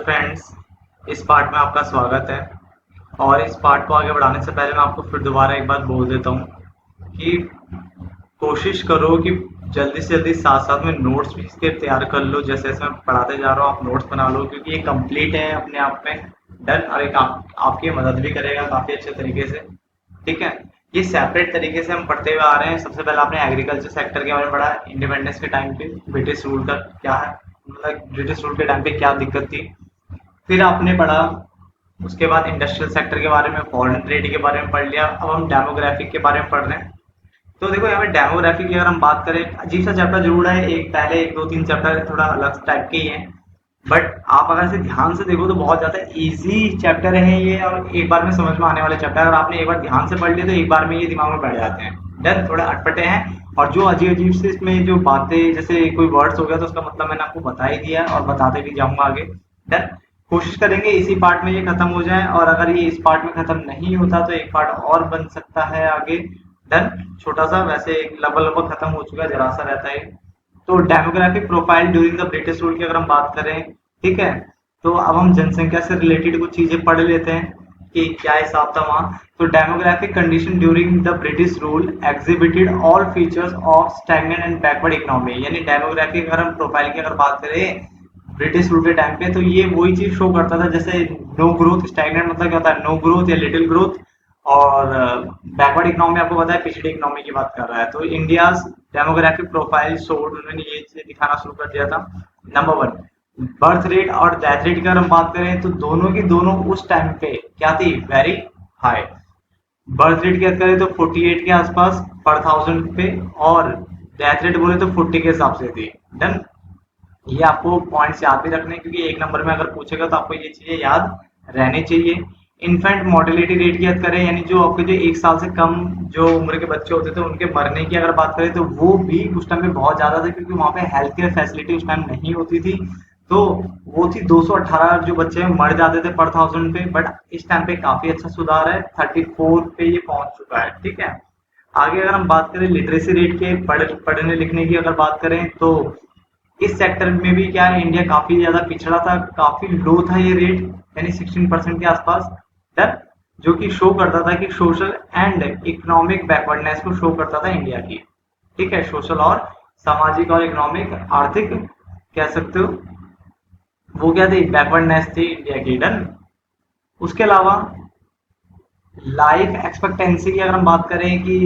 Friends, इस part में आपका स्वागत है। और इस पार्ट को आगे बढ़ाने से पहले मैं आपको फिर दोबारा एक बात बोल देता हूँ कि कोशिश करो कि जल्दी से जल्दी साथ साथ में नोट्स भी इसके तैयार कर लो। जैसे जैसे मैं पढ़ाते जा रहा हूँ आप नोट्स बना लो, क्योंकि ये कंप्लीट है अपने आप में डन, और एक आपकी मदद भी करेगा काफ़ी अच्छे तरीके से। ठीक है, ये सेपरेट तरीके से हम पढ़ते हुए आ रहे हैं। सबसे पहले आपने एग्रीकल्चर सेक्टर के बारे में पढ़ा, इंडिपेंडेंस के टाइम पे ब्रिटिश रूल का क्या है, मतलब ब्रिटिश रूल के टाइम पे क्या दिक्कत थी। फिर आपने पढ़ा उसके बाद इंडस्ट्रियल सेक्टर के बारे में, फॉरेन ट्रेड के बारे में पढ़ लिया। अब हम डेमोग्राफिक के बारे में पढ़ रहे हैं। तो देखो यहाँ पे डेमोग्राफी की अगर हम बात करें, अजीब सा चैप्टर जरूर है, एक पहले एक दो तीन चैप्टर थोड़ा अलग टाइप के ही है, बट आप अगर इसे ध्यान से देखो तो बहुत ज्यादा इजी चैप्टर है ये, और एक बार में समझ में आने वाले चैप्टर। अगर आपने एक बार ध्यान से पढ़ लिए तो एक बार में ये दिमाग में बैठ जाते हैं। डन, थोड़ा अटपटे हैं, और जो अजीब अजीब से इसमें जो बातें, जैसे कोई वर्ड्स हो गया तो उसका मतलब मैंने आपको बता ही दिया और बताते भी जाऊंगा आगे। डन, कोशिश करेंगे इसी पार्ट में ये खत्म हो जाए, और अगर ये इस पार्ट में खत्म नहीं होता तो एक पार्ट और बन सकता है आगे। डन, छोटा सा, वैसे लगभग लगभग खत्म हो चुका है, जरा सा रहता है। तो demographic profile during the British rule की अगर हम बात करें, ठीक है, तो अब हम जनसंख्या से रिलेटेड कुछ चीजें पढ़ लेते हैं कि क्या हिसाब था वहाँ। तो demographic condition during the British rule exhibited all features of stagnant and backward economy. यानी डेमोग्राफिक अगर हम प्रोफाइल की अगर बात करें ब्रिटिश रूल के टाइम पे, तो ये वही चीज शो करता था, जैसे नो ग्रोथ, स्टैग्नेंट मतलब क्या होता है, नो ग्रोथ या लिटिल ग्रोथ, और बैकवर्ड इकोनॉमी आपको पता है पिछड़ी इकोनॉमी की बात कर रहा है। तो इंडिया डेमोग्राफिक प्रोफाइल शोड, उन्होंने ये चीजें दिखाना शुरू कर दिया था। नंबर वन, बर्थ रेट और डेथ रेट की अगर हम बात करें तो दोनों की दोनों उस टाइम पे क्या थी, वेरी हाई। बर्थ रेट की बात करें तो 48 के आसपास पर थाउजेंड पे, और डेथ रेट बोले तो 40 के हिसाब से थी। डन, ये आपको पॉइंट्स याद भी रखने हैं, क्योंकि एक नंबर में अगर पूछेगा तो आपको ये चीजें याद रहनी चाहिए। इन्फेंट मोर्टेलिटी रेट की बात करें, यानी जो आपके जो एक साल से कम जो उम्र के बच्चे होते थे उनके मरने की अगर बात करें तो वो भी उस टाइम पे बहुत ज्यादा था, क्योंकि वहां पे हेल्थ केयर फैसिलिटी उस टाइम नहीं होती थी। तो वो थी 218 जो बच्चे मर जाते थे पर थाउजेंड पे, बट इस टाइम पे काफी अच्छा सुधार है, 34 पे ये पहुंच चुका है। ठीक है, आगे अगर हम बात करें लिटरेसी रेट के, पढ़ने लिखने की अगर बात करें, तो इस सेक्टर में भी क्या है, इंडिया काफी ज्यादा पिछड़ा था, काफी लो था ये रेट, यानी 16% के आसपास। डन, जो कि शो करता था कि सोशल एंड इकोनॉमिक बैकवर्डनेस को शो करता था इंडिया की। ठीक है, सोशल और सामाजिक और इकोनॉमिक आर्थिक कह सकते हो, वो क्या थी, बैकवर्डनेस थी इंडिया की। डन, उसके अलावा लाइफ एक्सपेक्टेंसी की अगर हम बात करें कि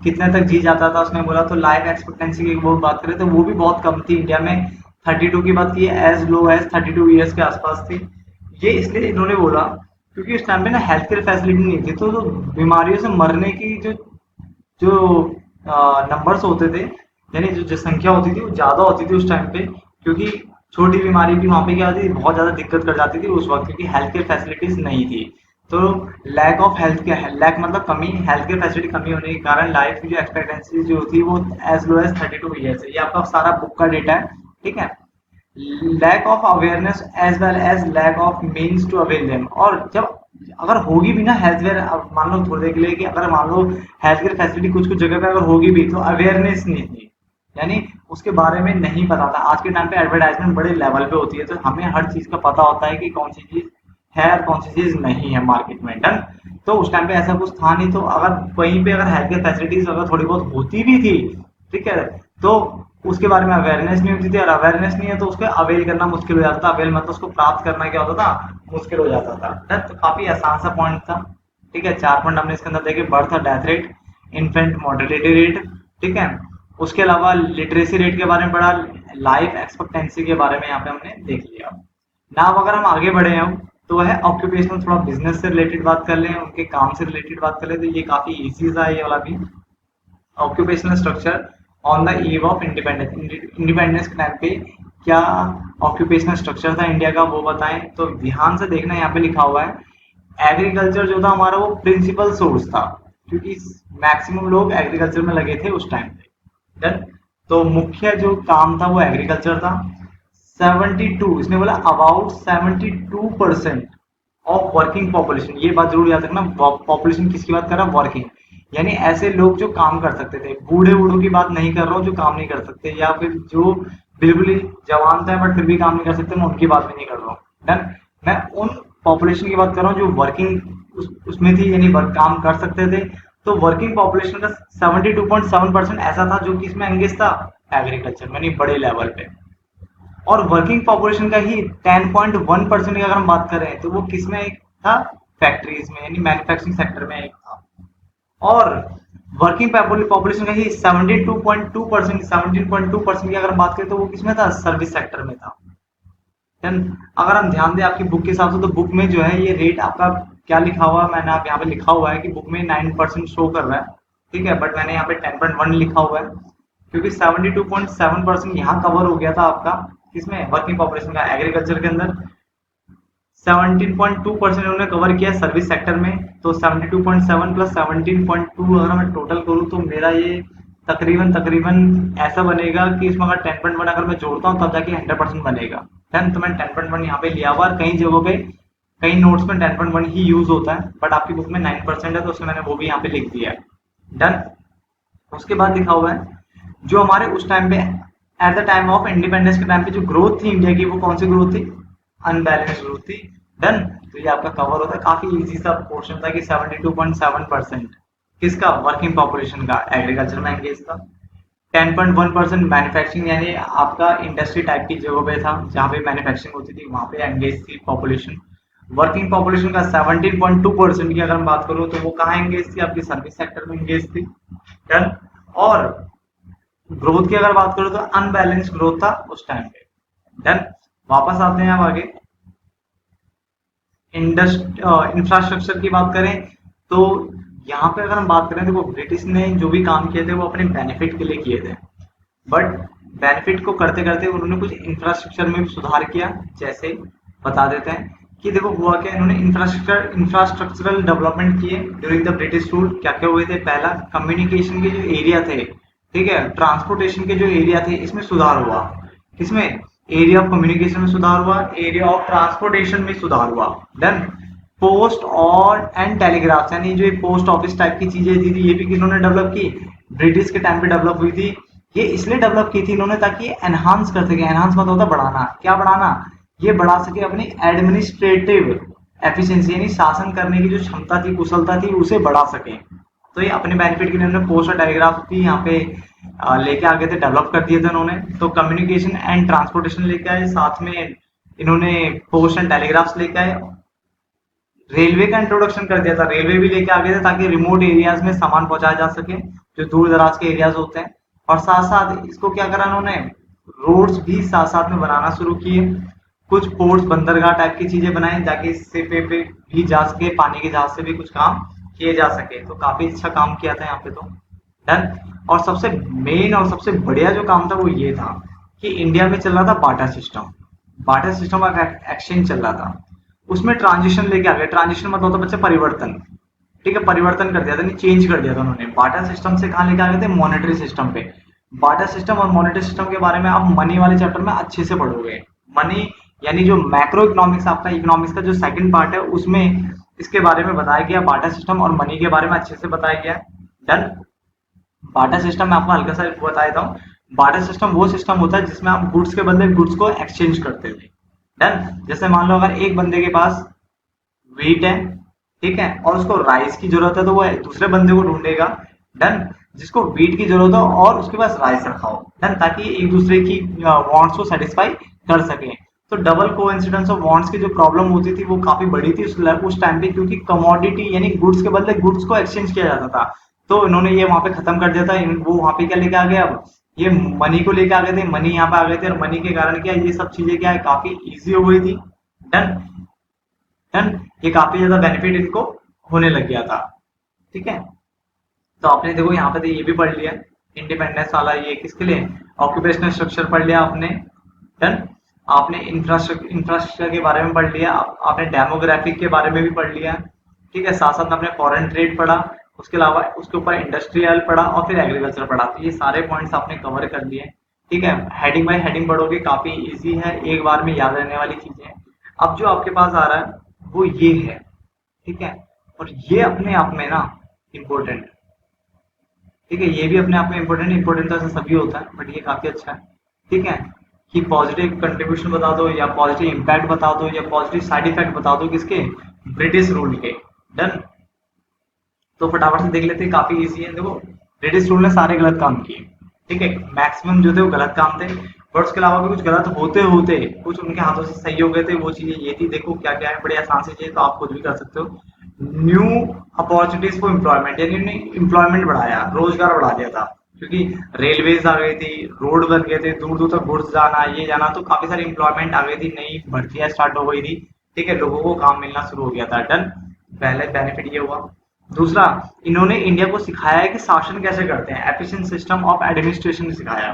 कितने तक जी जाता था, उसने बोला तो लाइफ एक्सपेक्टेंसी की वो बात करें तो वो भी बहुत कम थी इंडिया में। 32 की बात की है, एज लो एज 32 ईयर्स के आसपास थी। ये इसलिए इन्होंने बोला क्योंकि उस टाइम पे ना हेल्थ केयर फैसिलिटी नहीं थी, तो बीमारियों से मरने की जो जो नंबर्स होते थे, यानी जो संख्या होती थी वो ज्यादा होती थी उस टाइम पे, क्योंकि छोटी बीमारी भी वहां पे क्या होती थी, बहुत ज्यादा दिक्कत कर जाती थी उस वक्त, क्योंकि हेल्थ केयर फैसिलिटीज नहीं थी। तो lack of health care, lack मतलब कमी, हेल्थ केयर फैसिलिटी कमी होने के कारण लाइफ की जो एक्सपेक्टेंसी जो थी वो एज लो एज 32 ईयर्स है। ये आपका सारा बुक का डेटा है। ठीक है, lack of awareness as well as lack of means to avail them. और जब अगर होगी भी ना हेल्थ केयर, मान लो थोड़ी देर के लिए कि अगर मान लो हेल्थ केयर फैसिलिटी कुछ कुछ जगह पे अगर होगी भी तो अवेयरनेस नहीं थी, यानी उसके बारे में नहीं पता था। आज के टाइम पे एडवर्टाइजमेंट बड़े लेवल पे होती है, तो हमें हर चीज का पता होता है कि कौन सी चीज है और कौन सी चीज नहीं है मार्केट में। डन, तो उस टाइम पे ऐसा कुछ था नहीं, तो अगर कहीं पे अगर हेल्थ केयर फैसिलिटीज अगर थोड़ी बहुत होती भी थी, ठीक है, तो उसके बारे में अवेयरनेस नहीं होती थी, और अवेयरनेस नहीं है तो उसको अवेल करना मुश्किल हो जाता था। अवेल मतलब उसको प्राप्त करना क्या होता था, मुश्किल हो जाता था। तो काफी आसान सा पॉइंट था। ठीक है, 4 पॉइंट हमने इसके अंदर देखे, बर्थ और death rate, infant mortality rate, ठीक है, उसके अलावा लिटरेसी रेट के बारे में पढ़ा, लाइफ एक्सपेक्टेंसी के बारे में यहाँ पे हमने देख लिया। ना अब अगर हम आगे बढ़े हैं तो वह है ऑक्यूपेशनल, थोड़ा बिजनेस से रिलेटेड बात कर लें, उनके काम से रिलेटेड बात कर लें, तो ये काफी इजी था ये वाला भी। Occupational structure on the eve of independence, independence के टाइम पे क्या ऑक्यूपेशनल स्ट्रक्चर था इंडिया का, वो बताएं। तो ध्यान से देखना, यहाँ पे लिखा हुआ है एग्रीकल्चर जो था हमारा वो प्रिंसिपल सोर्स था, क्योंकि मैक्सिमम लोग एग्रीकल्चर में लगे थे उस टाइम पे। डन, तो मुख्य जो काम था वो एग्रीकल्चर था। 72, इसने बोला अबाउट 72% ऑफ वर्किंग पॉपुलेशन, ये बात जरूर याद रखना, पॉपुलेशन किसकी बात कर रहा है, वर्किंग, यानी ऐसे लोग जो काम कर सकते थे। बूढ़े बूढ़ों की बात नहीं कर रहा हूँ जो काम नहीं कर सकते, या फिर जो बिल्कुल ही जवान थे बट फिर भी काम नहीं कर सकते, मैं उनकी बात भी नहीं कर रहा हूँ। डन। मैं उन पॉपुलेशन की बात कर रहा हूँ जो वर्किंग उसमें थी, यानी वर्क काम कर सकते थे। तो वर्किंग पॉपुलेशन का 72.7% ऐसा था जो कि इसमें एंगेज था एग्रीकल्चर में, यानी बड़े लेवल पे। और वर्किंग पॉपुलेशन का ही 10.1% की अगर हम बात करें तो वो किस में एक था, फैक्ट्रीज में, यानी मैन्युफैक्चरिंग सेक्टर में एक था। और वर्किंग पॉपुलेशन का ही 17.2% की अगर हम बात करें तो वो किसमें था, सर्विस सेक्टर में था। देन अगर हम ध्यान दें आपकी बुक के हिसाब से, तो बुक में जो है ये रेट आपका क्या लिखा हुआ है, मैंने आप यहाँ पे लिखा हुआ है कि बुक में 9% शो कर रहा है, ठीक है, बट मैंने यहाँ पे 10.1 लिखा हुआ है, क्योंकि 72.7% यहाँ कवर हो गया था आपका किसमें, वर्किंग पॉपुलेशन का एग्रीकल्चर के अंदर। 17.2% उन्होंने कवर किया सर्विस सेक्टर में। तो 72.7 प्लस 17.2 अगर मैं टोटल करूँ तो मेरा ये तकरीबन तकरीबन ऐसा बनेगा कि इसमें अगर 10.1 अगर मैं जोड़ता हूँ तब जाके 100% बनेगा। डन। तो मैंने 10.1 यहाँ पे लिया हुआ है। कई जगहों पे कई नोट्स में 10.1 ही यूज होता है, बट आपकी बुक में 9% है तो उसमें मैंने वो भी यहाँ पे लिख दिया है। डन। उसके बाद लिखा हुआ है जो हमारे उस टाइम पे at the time of independence के टाइम पे जो ग्रोथ थी इंडिया की, वो कौन सी ग्रोथ थी, अनबैलेंस ग्रोथ थी। डन। तो ये आपका कवर होता है, काफी इजी सा पोर्शन था कि 72.7% किसका, वर्किंग पॉपुलेशन का एग्रीकल्चर में एंगेज था। 10.1% मैन्युफैक्चरिंग यानी आपका इंडस्ट्री टाइप की जगह पे था, जहाँ पे मैन्युफैक्चरिंग होती थी वहां पे एंगेज थी पॉपुलेशन। वर्किंग पॉपुलेशन का 17.2% की अगर हम बात करूँ तो वो कहाँ एंगेज थी, आपकी सर्विस सेक्टर में एंगेज थी। डन। और ग्रोथ की अगर बात करूँ तो अनबैलेंस ग्रोथ था उस टाइम पे। डन। वापस आते हैं हम आगे, इंफ्रास्ट्रक्चर की बात करें तो यहाँ पे अगर हम बात करें तो वो ब्रिटिश ने जो भी काम किए थे वो अपने बेनिफिट के लिए किए थे, बट बेनिफिट को करते करते उन्होंने कुछ इंफ्रास्ट्रक्चर में भी सुधार किया। जैसे बता देते हैं कि देखो हुआ क्या, इन्होंने इंफ्रास्ट्रक्चरल डेवलपमेंट किए ड्यूरिंग द ब्रिटिश रूल। क्या क्या हुए थे, पहला कम्युनिकेशन के जो एरिया थे, ठीक है, ट्रांसपोर्टेशन के जो एरिया थे इसमें सुधार हुआ। किसमें, एरिया ऑफ कम्युनिकेशन में सुधार हुआ, एरिया ऑफ ट्रांसपोर्टेशन में सुधार हुआ। डन। पोस्ट और एंड टेलीग्राफ यानी जो पोस्ट ऑफिस टाइप की चीजें थी ये भी किन्होंने डेवलप की, ब्रिटिश के टाइम पे डेवलप हुई थी। ये इसलिए डेवलप की थी इन्होंने ताकि एनहांस कर सके, एनहांस मतलब होता है बढ़ाना, क्या बढ़ाना, ये बढ़ा सके अपनी एडमिनिस्ट्रेटिव एफिशिएंसी, यानी शासन करने की जो क्षमता थी, कुशलता थी, उसे बढ़ा सके। तो ये अपने बेनिफिट के लिए उन्होंने पोस्ट और टेलीग्राफ भी यहाँ पे लेके आ गए थे, डेवलप कर दिए थे उन्होंने। तो कम्युनिकेशन एंड ट्रांसपोर्टेशन लेके आए, साथ में इन्होंने पोस्ट एंड टेलीग्राफ्स लेके आए। रेलवे का इंट्रोडक्शन कर दिया था, रेलवे भी लेके आ गए थे ताकि रिमोट एरियाज में सामान पहुंचाया जा सके, जो दूर दराज के एरियाज होते हैं। और साथ साथ इसको क्या करा उन्होंने, रोड्स भी साथ साथ में बनाना शुरू किए। कुछ पोर्ट्स, बंदरगाह टाइप की चीजें बनाई ताकि इससे पे भी जा सके, पानी के जहाज से भी कुछ काम किए जा सके। तो काफी अच्छा काम किया था यहाँ पे तो। डन। और सबसे मेन और सबसे बढ़िया जो काम था वो ये था कि इंडिया में चल रहा था बाटा सिस्टम। बाटा सिस्टम का एक्सचेंज चल रहा था, उसमें ट्रांजिशन लेके आ गए। ट्रांजिशन मतलब होता है बच्चे परिवर्तन, ठीक है, परिवर्तन कर दिया था, नहीं चेंज कर दिया था उन्होंने। बाटा सिस्टम से कहाँ लेके आ गए थे, मॉनेटरी सिस्टम पे। बाटा सिस्टम और मॉनेटरी सिस्टम के बारे में आप मनी वाले चैप्टर में अच्छे से पढ़ोगे। मनी यानी जो मैक्रो इकोनॉमिक्स आपका इकोनॉमिक्स का जो सेकंड पार्ट है उसमें इसके बारे में बताया गया, बाटा सिस्टम और मनी के बारे में अच्छे से बताया गया। डन। बाटा सिस्टम में आपको हल्का सा बता देता हूँ। बाटा सिस्टम वो सिस्टम होता है जिसमें आप गुड्स के बदले गुड्स को एक्सचेंज करते थे। डन। जैसे मान लो अगर एक बंदे के पास व्हीट है, ठीक है, और उसको राइस की जरूरत है तो वो दूसरे बंदे को ढूंढेगा, डन, जिसको व्हीट की जरूरत हो और उसके पास राइस रखा हो, डन, ताकि एक दूसरे की वांट्स को सेटिस्फाई कर सके। तो डबल कोइंसिडेंस ऑफ वांट्स की जो प्रॉब्लम होती थी वो काफी बड़ी थी उस टाइम पे, क्योंकि कमोडिटी यानी गुड्स के बदले गुड्स को एक्सचेंज किया जाता था। तो इन्होंने ये वहां पे खत्म कर दिया था। वो वहां पे क्या लेके आ गए, अब ये मनी को लेके आ गए थे, मनी यहाँ पे आ गए थे, और मनी के कारण क्या ये सब चीजें क्या है काफी इजी हो गई थी। डन। डन। ये काफी ज्यादा बेनिफिट इनको होने लग गया था, ठीक है। तो आपने देखो यहाँ पे तो ये भी पढ़ लिया, इंडिपेंडेंस वाला ये किसके लिए, ऑक्यूपेशनल स्ट्रक्चर पढ़ लिया आपने। डन। आपने इंफ्रास्ट्रक्चर के बारे में पढ़ लिया, आपने डेमोग्राफिक के बारे में भी पढ़ लिया, ठीक है। साथ साथ में आपने फॉरेन ट्रेड पढ़ा, उसके अलावा उसके ऊपर इंडस्ट्रियल पढ़ा और फिर एग्रीकल्चर पढ़ा। तो ये सारे पॉइंट्स आपने कवर कर लिए, ठीक है। हेडिंग बाय हेडिंग पढ़ोगे, काफी इजी है, एक बार में याद रहने वाली चीजें हैं। अब जो आपके पास आ रहा है वो ये है, ठीक है, और ये अपने आप में ना इम्पोर्टेंट, ठीक है, ये भी अपने आप में इम्पोर्टेंट, इम्पोर्टेंट तो ऐसा सभी होता है बट ये काफी अच्छा है, ठीक है। कि पॉजिटिव कंट्रीब्यूशन बता दो या पॉजिटिव इम्पैक्ट बता दो या पॉजिटिव साइड इफेक्ट बता दो किसके, ब्रिटिश रूल के। डन। तो फटाफट से देख लेते हैं, काफी इजी है। देखो ब्रिटिश रूल ने सारे गलत काम किए, ठीक है, मैक्सिमम जो थे वो गलत काम थे, बट उसके अलावा भी कुछ गलत होते होते कुछ उनके हाथों से सही हो गए थे। वो चीजें ये थी, देखो क्या क्या है, बड़ी आसान सी चीज, तो आप खुद भी कर सकते हो। न्यू अपॉर्चुनिटीज फॉर एम्प्लॉयमेंट, यानी उन्होंने एम्प्लॉयमेंट बढ़ाया, रोजगार बढ़ा दिया था, क्योंकि रेलवेज आ गई थी, रोड बन गए थे, दूर दूर तक गुड्स जाना ये जाना, तो काफी सारी एम्प्लॉयमेंट आ गई थी, नई भर्तियां स्टार्ट हो गई थी, ठीक है, लोगों को काम मिलना शुरू हो गया था। डन। पहले बेनिफिट ये हुआ। दूसरा, इन्होंने इंडिया को सिखाया है कि शासन कैसे करते हैं, एफिशिएंट सिस्टम ऑफ एडमिनिस्ट्रेशन सिखाया।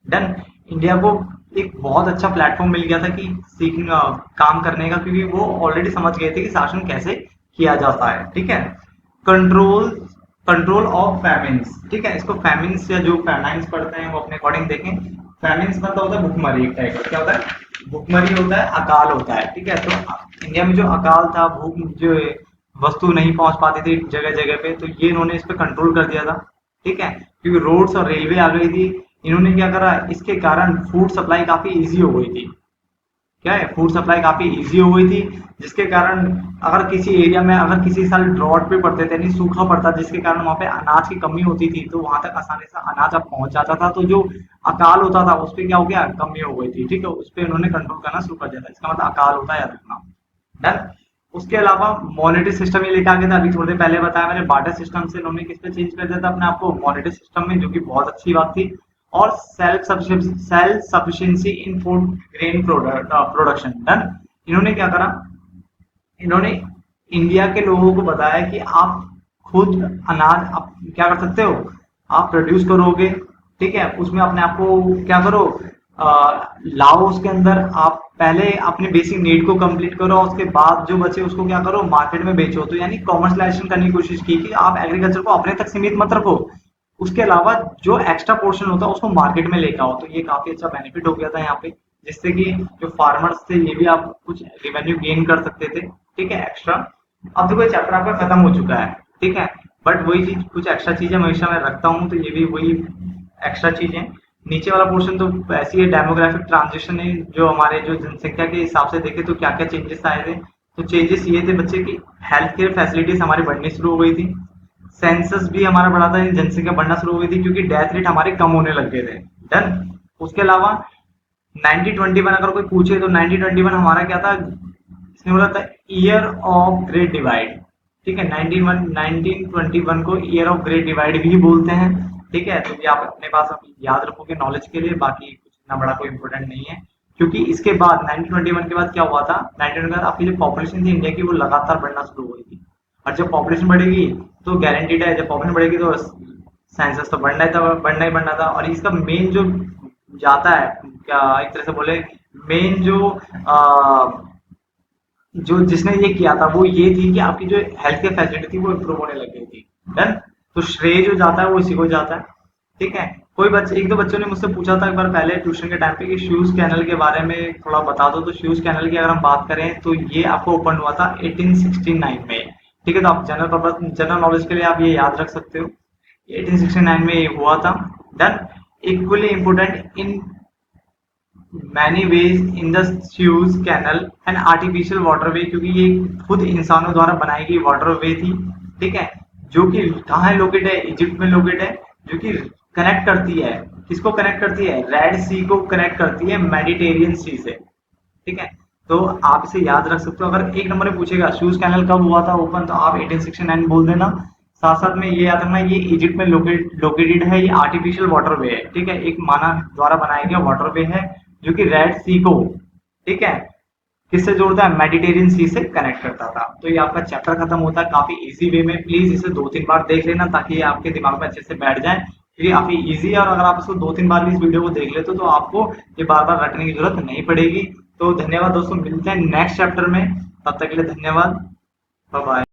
डन। इंडिया को एक बहुत अच्छा प्लेटफॉर्म मिल गया था कि सीखना, काम करने का, क्योंकि वो ऑलरेडी समझ गए थे कि शासन कैसे किया जाता है, ठीक है। कंट्रोल कंट्रोल ऑफ फैमिन्स, ठीक है, इसको फैमिन्स या जो फैमाइन्स पढ़ते हैं वो अपने अकॉर्डिंग देखें। फैमिन्स मतलब होता है भुखमरी, एक टाइप का, क्या होता है, भुखमरी होता है, अकाल होता है, ठीक है। तो इंडिया में जो अकाल था, भूख, जो वस्तु नहीं पहुंच पाती थी जगह जगह पे, तो ये इन्होंने इस पे कंट्रोल कर दिया था, ठीक है, क्योंकि रोड्स और रेलवे आ गई थी। इन्होंने क्या करा, इसके कारण फूड सप्लाई काफी इजी हो गई थी। क्या है, फूड सप्लाई काफी इजी हो गई थी, जिसके कारण अगर किसी एरिया में अगर किसी साल ड्रॉट पे पड़ते थे, नहीं सूखा पड़ता, जिसके कारण वहां पे अनाज की कमी होती थी, तो वहां तक आसानी से अनाज अब पहुंच जाता था। तो जो अकाल होता था उस पर क्या हो गया, कमी हो गई थी, ठीक है, उस पर उन्होंने कंट्रोल करना शुरू कर दिया था। इसका मतलब अकाल होता है, याद रखना। डन। उसके अलावा मॉनेटरी सिस्टम ये लेके आ गया था, अभी थोड़ी देर पहले बताया मैंने, बार्टर सिस्टम से इन्होंने किस पे चेंज कर दिया था अपने आपको, मॉनेटरी सिस्टम में, जो कि बहुत अच्छी बात थी। और सेल्फ सफिशिएंसी इन फूड ग्रेन प्रोडक्शन। डन। इन्होंने क्या करा, इन्होंने इंडिया के लोगों को बताया कि आप खुद अनाज आप क्या कर सकते हो, आप प्रोड्यूस करोगे, ठीक है, उसमें अपने आप को क्या करो, लाओ, उसके अंदर आप पहले अपने बेसिक नीड को कंप्लीट करो, उसके बाद जो बचे उसको क्या करो, मार्केट में बेचो। तो यानी कॉमर्शलाइजेशन करने की कोशिश की कि आप एग्रीकल्चर को अपने तक सीमित मत रखो, उसके अलावा जो एक्स्ट्रा पोर्शन होता है उसको मार्केट में लेकर आओ। तो ये काफी अच्छा बेनिफिट हो गया था यहाँ पे, जिससे कि जो फार्मर्स थे ये भी आप कुछ रेवेन्यू गेन कर सकते थे, ठीक है, एक्स्ट्रा। अब देखो ये चैप्टर आपका खत्म हो चुका है, ठीक है, बट वही चीज, कुछ एक्स्ट्रा चीजें हमेशा मैं रखता हूँ, तो ये भी वही एक्स्ट्रा चीजें। नीचे वाला पोर्शन तो ऐसी है, डेमोग्राफिक ट्रांजिशन है, जो हमारे जो जनसंख्या के हिसाब से देखे तो क्या क्या चेंजेस आए थे। तो चेंजेस ये थे बच्चे की, हेल्थ केयर फैसिलिटीज हमारी बढ़नी शुरू हो गई थी, सेंसस भी हमारा बढ़ा था, जनसंख्या बढ़ना शुरू हो गई थी, क्योंकि डेथ रेट हमारे कम होने लग गए थे। डन। उसके अलावा 1921 अगर कोई पूछे तो 1921 हमारा क्या था, इसने बोला था ईयर ऑफ ग्रेट डिवाइड, ठीक है, 1921 को ईयर ऑफ ग्रेट डिवाइड भी बोलते हैं, ठीक है। तो ये आप अपने पास आप याद रखोगे नॉलेज के लिए, बाकी कुछ इतना बड़ा कोई इंपॉर्टेंट नहीं है, क्योंकि इसके बाद 1921 के बाद क्या हुआ था, 1921 के बाद आपकी जो पॉपुलेशन थी इंडिया की वो लगातार बढ़ना शुरू हो गई थी, और जब पॉपुलेशन बढ़ेगी तो गारंटीड है, जब पॉपुलेशन बढ़ेगी तो साइंसेस तो बढ़ना ही था, बढ़ना ही बढ़ना था। और इसका मेन जो जाता है, क्या एक तरह से बोले, मेन जो जिसने ये किया था वो ये थी कि आपकी जो हेल्थ केयर फैसिलिटी थी वो इम्प्रूव होने लग गई थी। डन। तो श्रेय जो जाता है वो इसी को जाता है, ठीक है। कोई बच्चे, एक दो बच्चों ने मुझसे पूछा था एक बार पहले ट्यूशन के टाइम पे कि श्यूज कैनल के बारे में थोड़ा बता दो। तो श्यूज कैनल की अगर हम बात करें तो ये आपको ओपन हुआ था 1869 में, ठीक है। तो आप जनरल नॉलेज के लिए आप ये याद रख सकते हो, 1869 में ये हुआ था। Done. Equally important in many ways in the Suez canal and artificial waterway, क्योंकि ये खुद इंसानों द्वारा बनाई गई वाटरवे थी, ठीक है, जो कि कहाँ है लोकेट है, इजिप्ट में लोकेट है, जो कि कनेक्ट करती है, किसको कनेक्ट करती है, रेड सी को कनेक्ट करती है मेडिटेरियन सी से, ठीक है। तो आप इसे याद रख सकते हो। अगर एक नंबर में पूछेगा शूज कैनल कब हुआ था ओपन, तो आप 1869 बोल देना। साथ साथ में ये याद रखना, ये इजिप्ट में लोकेटेड है, ये आर्टिफिशियल वाटरवे है, ठीक है, एक मानव द्वारा बनाया गया वाटरवे है, जो कि रेड सी को, ठीक है, किससे जोड़ता है, मेडिटेरियन सी से कनेक्ट करता था। तो ये आपका चैप्टर खत्म होता है काफी इजी वे में। प्लीज इसे 2-3 बार देख लेना ताकि ये आपके दिमाग में अच्छे से बैठ जाए, क्योंकि काफी इजी है, और अगर आप इसको 2-3 बार भी इस वीडियो को देख लेते हो तो आपको ये बार बार रटने की जरूरत नहीं पड़ेगी। तो धन्यवाद दोस्तों, मिलते हैं नेक्स्ट चैप्टर में, तब तक के लिए धन्यवाद, बाय बाय।